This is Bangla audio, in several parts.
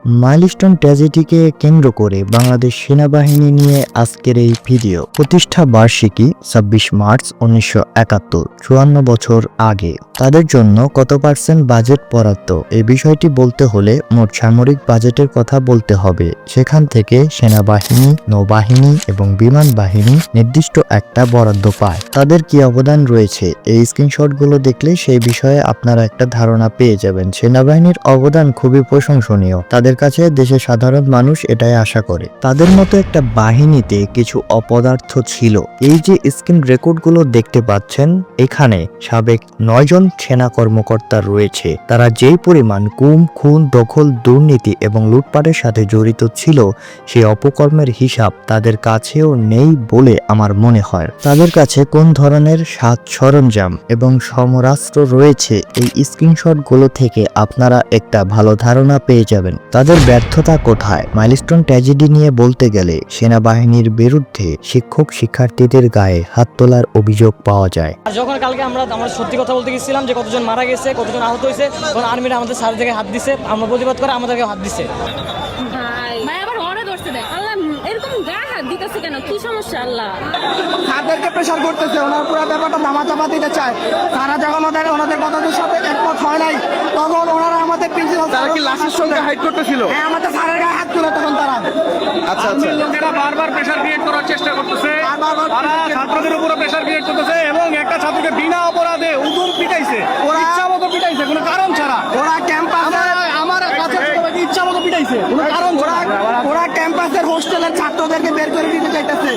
মাইলস্টোন ট্র্যাজেডিকে কেন্দ্র করে বাংলাদেশ সেনাবাহিনী নিয়ে আজকের এই ভিডিও। প্রতিষ্ঠা বার্ষিকী ২৬ মার্চ ১৯৭১, ৫৪ বছর আগে। তাদের জন্য কত পার্সেন্ট বাজেট বরাদ্দ, এই বিষয়টি বলতে হলে মোট সামরিক বাজেটের কথা বলতে হবে। সেখান থেকে সেনাবাহিনী, নৌবাহিনী এবং বিমান বাহিনী নির্দিষ্ট একটা বরাদ্দ পায়। তাদের কি অবদান রয়েছে, এই স্ক্রিনশটগুলো দেখলে সেই বিষয়ে আপনারা একটা ধারণা পেয়ে যাবেন। সেনাবাহিনীর অবদান খুবই প্রশংসনীয়। তাদের কাছে দেশের সাধারণ মানুষ এটাই আশা করে। তাদের মতো একটা বাহিনীতে কিছু অপদার্থ ছিল। এই যে স্ক্রিন রেকর্ডগুলো দেখতে পাচ্ছেন, এখানে সাবেক ৯ জন সেনা কর্মকর্তা রয়েছে। তারা যেই পরিমাণ গুম, খুন, দখল, দুর্নীতি এবং লুটপাটের সাথে জড়িত ছিল, সেই অপকর্মের হিসাব তাদের কাছেও নেই বলে আমার মনে হয়। তাদের কাছে কোন ধরনের সাজ সরঞ্জাম এবং সমরাস্ত্র রয়েছে, এই স্ক্রিনশটগুলো থেকে আপনারা একটা ভালো ধারণা পেয়ে যাবেন। তাদের ব্যর্থতা কোথায়? মাইলস্টোন ট্র্যাজেডি নিয়ে বলতে গেলে সেনাবাহিনীর বিরুদ্ধে শিক্ষক শিক্ষার্থীদের গায়ে হাত তোলার অভিযোগ পাওয়া যায়। আর যখন কালকে আমরা সত্যি কথা বলতে গেছিলাম যে কতজন মারা গেছে, কতজন আহত হয়েছে, তখন আর্মিরা আমাদের সারা জায়গায় হাত দিছে, আমরা প্রতিবাদ করে আমাদেরকে হাত দিছে। ভাই আবার ওরা ধরছে দেখ, আল্লাহ এরকম গায়ে হাত দিতেছে কেন? কি সমস্যা? আল্লাহ তাদেরকে প্রেশার করতেছে, ওনার পুরো ব্যাপারটা ধামাচাপা দিতে চায়। তারা যখন ওনাদের কথাদের সাথে একমত হয় নাই, তখন ওনারা আমাদের প্রিন্সিপাল, তারা কি লাশের সঙ্গে হাইট করতেছিল? হ্যাঁ, আমাদের স্যারের গায়ে হাত তুলে তখন তারা। আচ্ছা আচ্ছা, লোকেরা বারবার প্রেসার ক্রিয়েট করার চেষ্টা করতেছে, বারবার তারা ছাত্রদের উপরে প্রেসার ক্রিয়েট করতেছে এবং একটা ছাত্রকে বিনা অপরাধে উদুম পিটাইছে, ওরা ইচ্ছা মতো পিটাইছে, কোনো কারণ ছাড়া। ওরা ক্যাম্পাসে আমার কাছে ইচ্ছা মতো পিটাইছে, কোনো কারণ ছাড়া। ওরা ক্যাম্পাসের হোস্টেলের ছাত্রদেরকে বের করে দিতে চাইতেছে।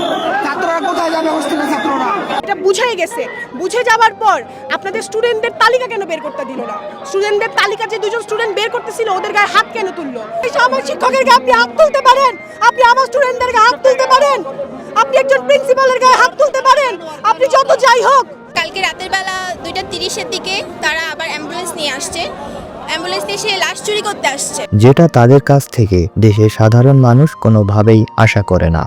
ছাত্ররা কোথায় যাবে? হোস্টেলের ছাত্ররা এটা বুঝাই গেছে। বুঝে যাওয়ার পর আপনাদের স্টুডেন্টদের তালিকা কেন বের করতে দিল না? স্টুডেন্টদের তালিকা যে দুজন স্টুডেন্ট বের করতেছিল, ওদের গায়ে হাত কেন তুললো? আমার শিক্ষকের গায়ে আপনি হাত তুলতে পারেন? আপনি আমার স্টুডেন্টদের গায়ে হাত তুলতে পারেন? আপনি একজন প্রিন্সিপালের গায়ে হাত তুলতে পারেন? আপনি যত যাই হোক। কালকে রাতের বেলা 2:30-এর দিকে তারা আবার অ্যাম্বুলেন্স নিয়ে আসছে, অ্যাম্বুলেন্স নিয়ে এসে লাশ চুরি করতে আসছে, যেটা তাদের কাছ থেকে দেশের সাধারণ মানুষ কোনোভাবেই আশা করে না।